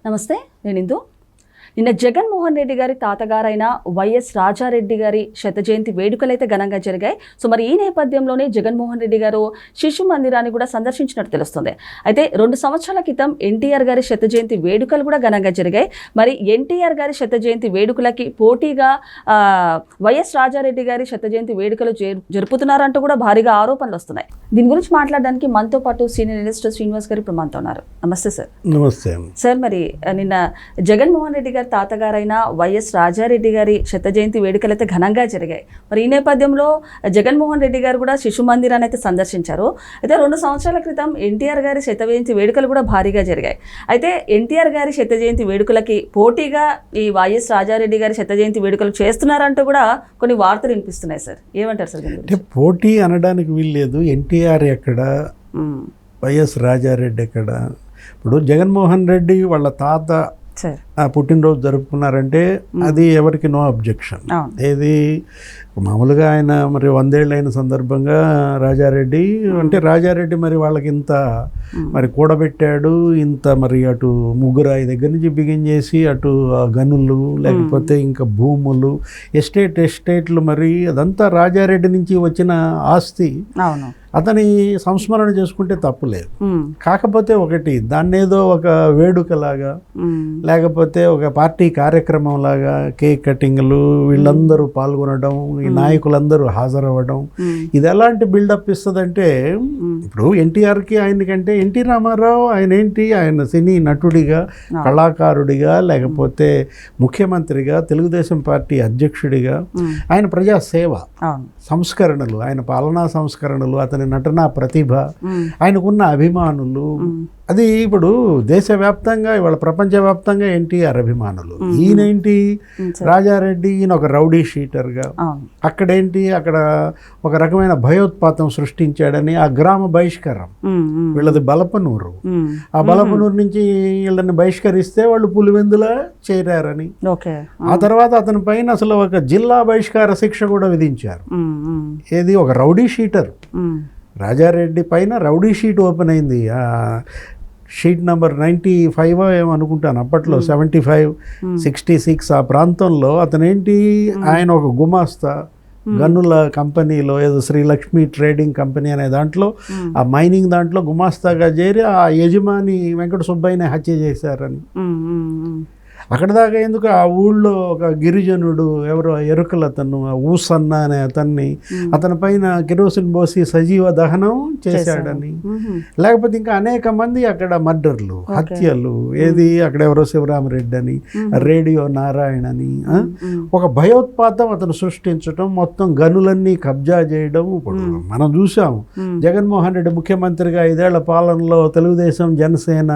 నమస్తే, నేను ఇందు. నిన్న జగన్మోహన్ రెడ్డి గారి తాతగారైన వైఎస్ రాజారెడ్డి గారి శత జయంతి వేడుకలు అయితే ఘనంగా జరిగాయి. సో మరి ఈ నేపథ్యంలోనే జగన్మోహన్ రెడ్డి గారు శిశు మందిరాన్ని కూడా సందర్శించినట్టు తెలుస్తుంది. అయితే 2 సంవత్సరాల క్రితం ఎన్టీఆర్ గారి శత జయంతి వేడుకలు కూడా ఘనంగా జరిగాయి. మరి ఎన్టీఆర్ గారి శత జయంతి వేడుకలకి పోటీగా వైఎస్ రాజారెడ్డి గారి శత జయంతి వేడుకలు జరుపుతున్నారంటూ కూడా భారీగా ఆరోపణలు వస్తున్నాయి. దీని గురించి మాట్లాడడానికి మనతో పాటు సీనియర్ ఎడిటర్ శ్రీనివాస్ గారు ఇప్పుడు మనతో ఉన్నారు. నమస్తే సార్. నమస్తే సార్. మరి నిన్న జగన్మోహన్ రెడ్డి గారి తాతగారైన వైఎస్ రాజారెడ్డి గారి శత జయంతి వేడుకలు అయితే ఘనంగా జరిగాయి. మరి ఈ నేపథ్యంలో జగన్మోహన్ రెడ్డి గారు కూడా శిశు మందిరాన్ని అయితే సందర్శించారు. అయితే 2 సంవత్సరాల క్రితం ఎన్టీఆర్ గారి శత జయంతి వేడుకలు కూడా భారీగా జరిగాయి. అయితే ఎన్టీఆర్ గారి శత జయంతి వేడుకలకి పోటీగా ఈ వైఎస్ రాజారెడ్డి గారి శత జయంతి వేడుకలు చేస్తున్నారంటూ కూడా కొన్ని వార్తలు వినిపిస్తున్నాయి సార్. ఏమంటారు సార్? అంటే పోటీ అనడానికి వీల్లేదు. ఎన్టీఆర్ ఎక్కడ, వైఎస్ రాజారెడ్డి ఎక్కడ? ఇప్పుడు జగన్మోహన్ రెడ్డి వాళ్ళ తాత పుట్టినరోజు జరుపుకున్నారంటే అది ఎవరికి నో అబ్జెక్షన్. ఏది మామూలుగా ఆయన మరి 100 ఏళ్ళు అయిన సందర్భంగా రాజారెడ్డి అంటే రాజారెడ్డి మరి వాళ్ళకి ఇంత మరి కూడబెట్టాడు, ఇంత మరి అటు ముగ్గురాయి దగ్గర నుంచి బిగిన్ చేసి అటు గనులు లేకపోతే ఇంకా భూములు ఎస్టేట్లు మరి అదంతా రాజారెడ్డి నుంచి వచ్చిన ఆస్తి. అతని సంస్మరణ చేసుకుంటే తప్పులేదు. కాకపోతే ఒకటి దాన్ని ఏదో ఒక వేడుకలాగా లేకపోతే ఒక పార్టీ కార్యక్రమం లాగా కేక్ కటింగ్లు వీళ్ళందరూ పాల్గొనడం, ఈ నాయకులందరూ హాజరవ్వడం, ఇది ఎలాంటి బిల్డప్ ఇస్తుందంటే ఇప్పుడు ఎన్టీఆర్కి ఆయనకంటే ఎన్టీ రామారావు ఆయన సినీ నటుడిగా, కళాకారుడిగా, లేకపోతే ముఖ్యమంత్రిగా, తెలుగుదేశం పార్టీ అధ్యక్షుడిగా ఆయన ప్రజాసేవ సంస్కరణలు, ఆయన పాలనా సంస్కరణలు, అతని నటనా ప్రతిభ, ఆయనకున్న అభిమానులు, అది ఇప్పుడు దేశవ్యాప్తంగా ఇవాళ ప్రపంచవ్యాప్తంగా ఎన్టీఆర్ అభిమానులు. ఈయనేంటి రాజారెడ్డి, ఈయన ఒక రౌడీ షీటర్గా, అక్కడ ఒక రకమైన భయోత్పాతం సృష్టించాడని ఆ గ్రామ బహిష్కరం, వీళ్ళది బలపనూరు, ఆ బలపనూరు నుంచి వీళ్ళని బహిష్కరిస్తే వాళ్ళు పులివెందులా చేరారని, ఆ తర్వాత అతని పైన అసలు ఒక జిల్లా బహిష్కార శిక్ష కూడా విధించారు. ఏది ఒక రౌడీ షీటర్ రాజారెడ్డి పైన రౌడీ షీట్ ఓపెన్ అయింది. షీట్ నెంబర్ 95 ఏమో అనుకుంటాను, అప్పట్లో 75, 66 ఆ ప్రాంతంలో. అతనేంటి, ఆయన ఒక గుమాస్తా గన్నుల కంపెనీలో ఏదో శ్రీలక్ష్మి ట్రేడింగ్ కంపెనీ అనే దాంట్లో ఆ మైనింగ్ దాంట్లో గుమాస్తాగా చేరి ఆ యజమాని వెంకట సుబ్బయ్యని హత్య చేశారని. అక్కడ దాకా ఎందుకు, ఆ ఊళ్ళో ఒక గిరిజనుడు ఎవరో ఎరుకలు అతను ఊసన్న అనే అతని పైన కిరోసిన్ పోసి సజీవ దహనం చేశాడని, లేకపోతే ఇంకా అనేక మంది అక్కడ మర్డర్లు, హత్యలు. ఏది అక్కడ ఎవరో శివరామరెడ్డి అని, రేడియో నారాయణ అని, ఒక భయోత్పాతం అతను సృష్టించడం, మొత్తం గనులన్నీ కబ్జా చేయడం. ఇప్పుడు మనం చూసాం జగన్మోహన్ రెడ్డి ముఖ్యమంత్రిగా 5 ఏళ్ల పాలనలో తెలుగుదేశం, జనసేన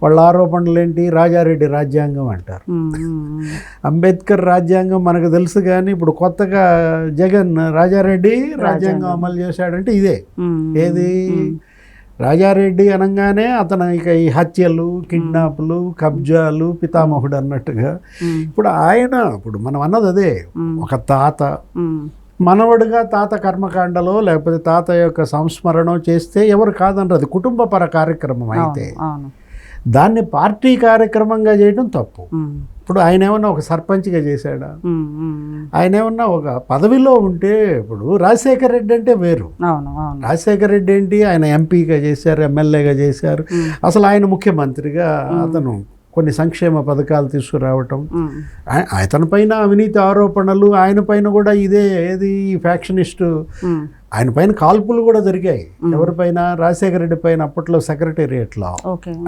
వాళ్ళ ఆరోపణలు ఏంటి, రాజారెడ్డి రాజ్యాంగం అంటారు. అంబేద్కర్ రాజ్యాంగం మనకు తెలుసు, కానీ ఇప్పుడు కొత్తగా జగన్ రాజారెడ్డి రాజ్యాంగం అమలు చేశాడంటే ఇదే. ఏది రాజారెడ్డి అనగానే అతను ఇక ఈ హత్యలు, కిడ్నాప్లు, కబ్జాలు పితామహుడు అన్నట్టుగా. ఇప్పుడు మనం అన్నది అదే, ఒక తాత మనవడుగా తాత కర్మకాండలో లేకపోతే తాత యొక్క సంస్మరణ చేస్తే ఎవరు కాదనరు, అది కుటుంబపర కార్యక్రమం. అయితే దాన్ని పార్టీ కార్యక్రమంగా చేయడం తప్పు. ఇప్పుడు ఆయన ఏమన్నా ఒక సర్పంచ్గా చేశాడా, ఆయన ఏమన్నా ఒక పదవిలో ఉంటే, ఇప్పుడు రాజశేఖర్ రెడ్డి అంటే వేరు. రాజశేఖర్ రెడ్డి ఏంటి, ఆయన ఎంపీగా చేశారు, ఎమ్మెల్యేగా చేశారు, అసలు ఆయన ముఖ్యమంత్రిగా అతను కొన్ని సంక్షేమ పథకాలు తీసుకురావటం, అతని పైన అవినీతి ఆరోపణలు, ఆయన పైన కూడా ఇదే ఏది ఫ్యాక్షనిస్టు, ఆయన పైన కాల్పులు కూడా జరిగాయి. ఎవరిపైన, రాజశేఖర రెడ్డి పైన అప్పట్లో సెక్రటేరియట్లో.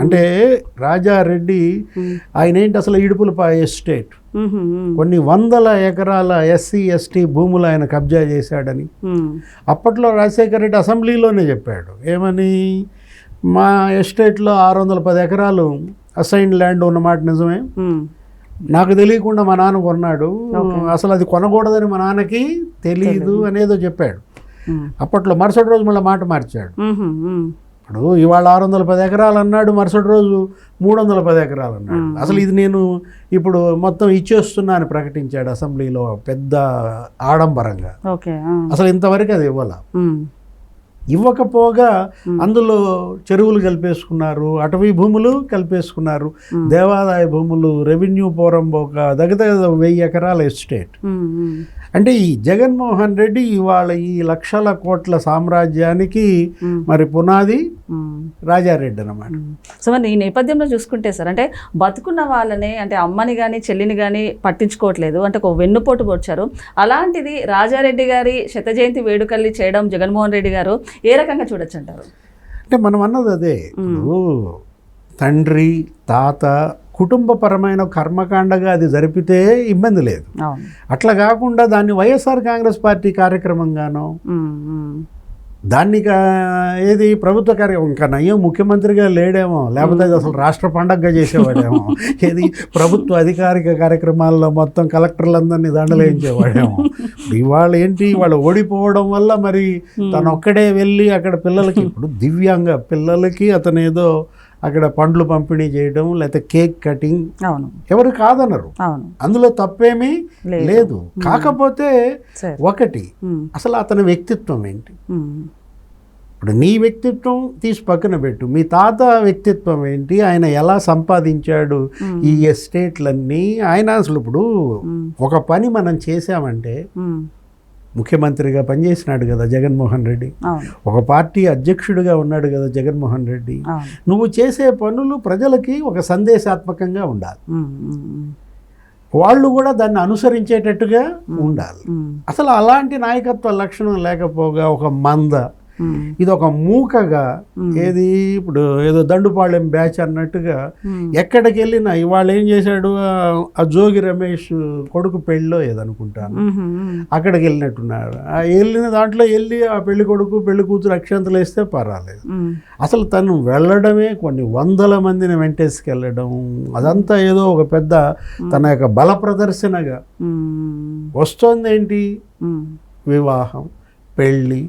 అంటే రాజారెడ్డి ఆయన ఏంటి అసలు ఇడుపులపాయ ఎస్టేట్ కొన్ని 100 ఎకరాల SC ST భూములు ఆయన కబ్జా చేశాడని అప్పట్లో రాజశేఖర రెడ్డి అసెంబ్లీలోనే చెప్పాడు. ఏమని, మా ఎస్టేట్లో 610 ఎకరాలు అసైన్ ల్యాండ్ ఉన్నమాట నిజమే, నాకు తెలియకుండా మా నాన్న కొన్నాడు, అసలు అది కొనకూడదని మా నాన్నకి తెలియదు అనేదో చెప్పాడు. అప్పట్లో మరుసటి రోజు మళ్ళీ మాట మార్చాడు. ఇప్పుడు ఇవాళ 610 ఎకరాలు అన్నాడు, మరుసటి రోజు 310 ఎకరాలు అన్నాడు. అసలు ఇది నేను ఇప్పుడు మొత్తం ఇచ్చేస్తున్నా అని ప్రకటించాడు అసెంబ్లీలో పెద్ద ఆడంబరంగా. అసలు ఇంతవరకు అది ఇవ్వాల. ఇవ్వకపోగా అందులో చెరువులు కలిపేసుకున్నారు, అటవీ భూములు కలిపేసుకున్నారు, దేవాదాయ భూములు, రెవెన్యూ పోరంబోక దగ్గర 1000 ఎకరాల ఎస్టేట్. అంటే ఈ జగన్మోహన్ రెడ్డి ఇవాళ ఈ లక్షల కోట్ల సామ్రాజ్యానికి మరి పునాది రాజారెడ్డి అన్నమాట. సో మరి ఈ నేపథ్యంలో చూసుకుంటే సార్, అంటే బతుకున్న వాళ్ళని, అంటే అమ్మని కానీ చెల్లిని కానీ పట్టించుకోవట్లేదు, అంటే ఒక వెన్నుపోటు పొడిచారు. అలాంటిది రాజారెడ్డి గారి శత జయంతి వేడుకల్ని చేయడం జగన్మోహన్ రెడ్డి గారు ఏ రకంగా చూడొచ్చు అంటారు? అంటే మనం అన్నది అదే, ఇప్పుడు తండ్రి తాత కుటుంబపరమైన కర్మకాండగా అది జరిపితే ఇబ్బంది లేదు. అట్లా కాకుండా దాన్ని వైఎస్ఆర్ కాంగ్రెస్ పార్టీ కార్యక్రమంగానో దాన్ని ఏది ప్రభుత్వ కార్యక్రమం, ఇంకా నయ్యం ముఖ్యమంత్రిగా లేడేమో, లేకపోతే అది అసలు రాష్ట్ర పండగగా చేసేవాడేమో, ఏది ప్రభుత్వ అధికారిక కార్యక్రమాల్లో మొత్తం కలెక్టర్లందరినీ దండలేయించేవాడేమో. ఇవాళ ఏంటి, వాళ్ళు ఓడిపోవడం వల్ల మరి తను ఒక్కడే వెళ్ళి అక్కడ పిల్లలకి, ఇప్పుడు దివ్యాంగ పిల్లలకి అతను ఏదో అక్కడ పండ్లు పంపిణీ చేయడం, లేకపోతే కేక్ కటింగ్, ఎవరు కాదన్నారు, అందులో తప్పేమీ లేదు. కాకపోతే ఒకటి, అసలు అతని వ్యక్తిత్వం ఏంటి? ఇప్పుడు నీ వ్యక్తిత్వం తీసి పక్కన పెట్టు, మీ తాత వ్యక్తిత్వం ఏంటి, ఆయన ఎలా సంపాదించాడు ఈ ఎస్టేట్లన్నీ. ఆయన అసలు ఇప్పుడు ఒక పని మనం చేశామంటే, ముఖ్యమంత్రిగా పనిచేసినాడు కదా జగన్మోహన్ రెడ్డి, ఒక పార్టీ అధ్యక్షుడిగా ఉన్నాడు కదా జగన్మోహన్ రెడ్డి. నువ్వు చేసే పనులు ప్రజలకి ఒక సందేశాత్మకంగా ఉండాలి, వాళ్ళు కూడా దాన్ని అనుసరించేటట్టుగా ఉండాలి. అసలు అలాంటి నాయకత్వ లక్షణం లేకపోగా ఒక మంద, ఇది ఒక మూకగా, ఏది ఇప్పుడు ఏదో దండుపాళెం బ్యాచ్ అన్నట్టుగా ఎక్కడికి వెళ్ళినా, ఇవాళ ఏం చేశాడు, ఆ జోగి రమేష్ కొడుకు పెళ్ళిలో ఏదనుకుంటాను అక్కడికి వెళ్ళినట్టున్నారు. ఆ వెళ్ళిన దాంట్లో వెళ్ళి ఆ పెళ్లి కొడుకు పెళ్లి కూతురు అక్షంతలు వేస్తే పర్వాలేదు, అసలు తను వెళ్ళడమే కొన్ని వందల మందిని వెంటేసుకెళ్ళడం, అదంతా ఏదో ఒక పెద్ద తన యొక్క బల ప్రదర్శనగా వస్తోంది. ఏంటి, వివాహం, పెళ్ళి,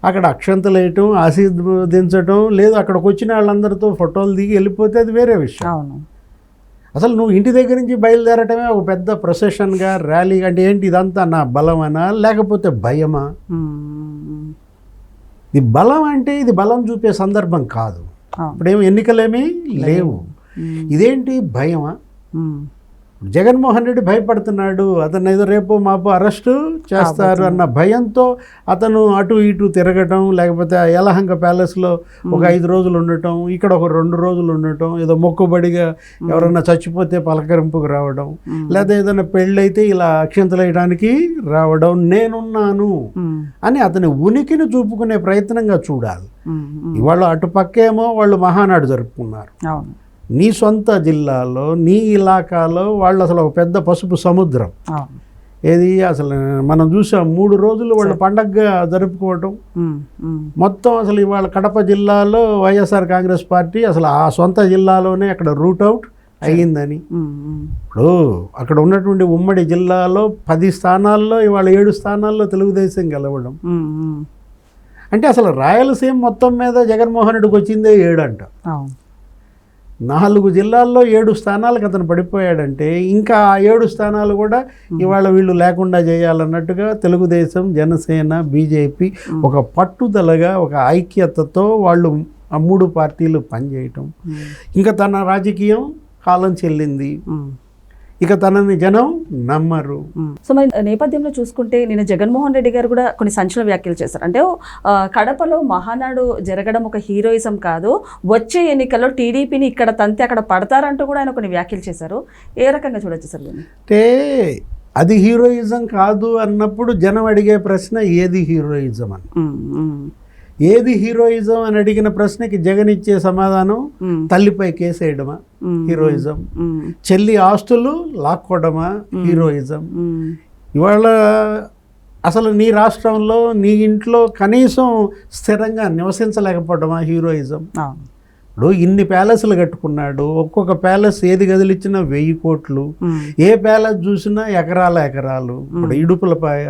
అక్కడ అక్షంతలు వేయటం, ఆశీర్వదించటం, లేదు అక్కడికి వచ్చిన వాళ్ళందరితో ఫోటోలు దిగి వెళ్ళిపోతే అది వేరే విషయం. అసలు నువ్వు ఇంటి దగ్గర నుంచి బయలుదేరటమే ఒక పెద్ద ప్రొసెషన్గా, ర్యాలీ. అంటే ఏంటి, ఇదంతా నా బలమనా లేకపోతే భయమా? ఇది బలం అంటే ఇది బలం చూపే సందర్భం కాదు. ఇప్పుడేమో ఎన్నికలేమీ లేవు, ఇదేంటి భయమా? జగన్మోహన్ రెడ్డి భయపడుతున్నాడు, అతను ఏదో రేపు మాపు అరెస్టు చేస్తారు అన్న భయంతో అతను అటు ఇటు తిరగటం, లేకపోతే యలహంక ప్యాలెస్లో ఒక 5 రోజులు ఉండటం, ఇక్కడ ఒక 2 రోజులు ఉండటం, ఏదో మొక్కుబడిగా ఎవరన్నా చచ్చిపోతే పలకరింపుకు రావడం, లేదా ఏదైనా పెళ్ళైతే ఇలా అక్షంతలు వేయడానికి రావడం, నేనున్నాను అని అతని ఉనికిని చూపుకునే ప్రయత్నంగా చూడాలి. ఇవాళ అటుపక్కేమో వాళ్ళు మహానాడు జరుపుకున్నారు, నీ సొంత జిల్లాలో నీ ఇలాకాలో వాళ్ళు అసలు ఒక పెద్ద పసుపు సముద్రం. ఏది అసలు మనం చూసాం 3 రోజులు వాళ్ళు పండగగా జరుపుకోవటం. మొత్తం అసలు ఇవాళ కడప జిల్లాలో వైఎస్ఆర్ కాంగ్రెస్ పార్టీ అసలు ఆ సొంత జిల్లాలోనే అక్కడ రూట్ అవుట్ అయ్యిందని. ఇప్పుడు అక్కడ ఉన్నటువంటి ఉమ్మడి జిల్లాలో 10 స్థానాల్లో ఇవాళ 7 స్థానాల్లో తెలుగుదేశం గెలవడం అంటే అసలు రాయలసీమ మొత్తం మీద జగన్మోహన్ రెడ్డికి వచ్చిందే 7 అంట. 4 జిల్లాల్లో 7 స్థానాలకు అతను పడిపోయాడంటే ఇంకా ఆ 7 స్థానాలు కూడా ఇవాళ వీళ్ళు లేకుండా చేయాలన్నట్టుగా తెలుగుదేశం, జనసేన, బీజేపీ ఒక పట్టుదలగా ఒక ఐక్యతతో వాళ్ళు ఆ 3 పార్టీలు పనిచేయటం. ఇంకా తన రాజకీయం కాలం చెల్లింది, ఇక తనని జనం నమ్మరు. సో మరి నేపథ్యంలో చూసుకుంటే నిన్న జగన్మోహన్ రెడ్డి గారు కూడా కొన్ని సంచలన వ్యాఖ్యలు చేశారు. అంటే కడపలో మహానాడు జరగడం ఒక హీరోయిజం కాదు, వచ్చే ఎన్నికల్లో టీడీపీని ఇక్కడ తంతే అక్కడ పడతారంటూ కూడా ఆయన కొన్ని వ్యాఖ్యలు చేశారు. ఏ రకంగా చూడొచ్చు సార్? అంటే అది హీరోయిజం కాదు అన్నప్పుడు జనం అడిగే ప్రశ్న ఏది హీరోయిజం అని. ఏది హీరోయిజం అని అడిగిన ప్రశ్నకి జగన్ ఇచ్చే సమాధానం తల్లిపై కేసేయడమా హీరోయిజం, చెల్లి ఆస్తులు లాక్కోవడమా హీరోయిజం. ఇవాళ అసలు నీ రాష్ట్రంలో నీ ఇంట్లో కనీసం స్థిరంగా నివసించలేకపోవడమా హీరోయిజం. ఇప్పుడు ఇన్ని ప్యాలెస్లు కట్టుకున్నాడు, ఒక్కొక్క ప్యాలెస్ ఏది గదిలిచ్చినా 1000 కోట్లు, ఏ ప్యాలెస్ చూసినా ఎకరాలు. ఇప్పుడు ఇడుపులపాయ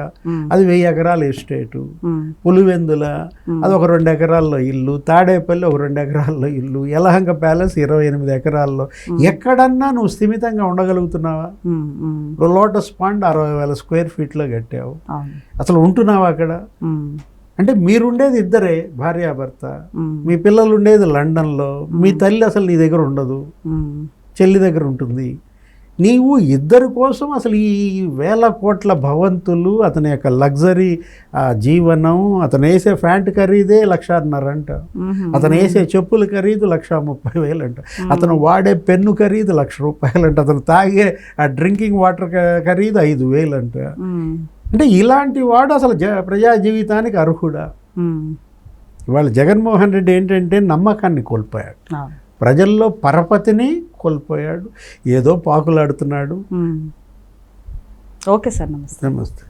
అది 1000 ఎకరాల ఎస్టేటు, పులివెందుల అది ఒక 2 ఎకరాల్లో ఇల్లు, తాడేపల్లి ఒక 2 ఎకరాల్లో ఇల్లు, యలహంక ప్యాలెస్ 28 ఎకరాల్లో. ఎక్కడన్నా నువ్వు స్థిమితంగా ఉండగలుగుతున్నావా? లోటస్ పాండ్ 60,000 స్క్వేర్ ఫీట్లో కట్టావు, అసలు ఉంటున్నావా అక్కడ? అంటే మీరుండేది ఇద్దరే భార్యాభర్త, మీ పిల్లలు ఉండేది లండన్లో, మీ తల్లి అసలు నీ దగ్గర ఉండదు, చెల్లి దగ్గర ఉంటుంది. నీవు ఇద్దరి కోసం అసలు ఈ 1,000 కోట్ల భవంతులు, అతని యొక్క లగ్జరీ జీవనం, అతను వేసే ప్యాంట్ ఖరీదే 1,50,000 అంట, అతను వేసే చెప్పుల ఖరీదు 1,30,000 అంట, అతను వాడే పెన్ను ఖరీదు 1,00,000 రూపాయలు అంట, అతను తాగే ఆ డ్రింకింగ్ వాటర్ ఖరీదు 5,000 అంట. అంటే ఇలాంటి వాడు అసలు ప్రజా జీవితానికి అర్హుడా? ఇవాళ జగన్మోహన్ రెడ్డి ఏంటంటే నమ్మకాన్ని కోల్పోయాడు, ప్రజల్లో పరపతిని కోల్పోయాడు, ఏదో పాకులాడుతున్నాడు. ఓకే సార్, నమస్తే. నమస్తే.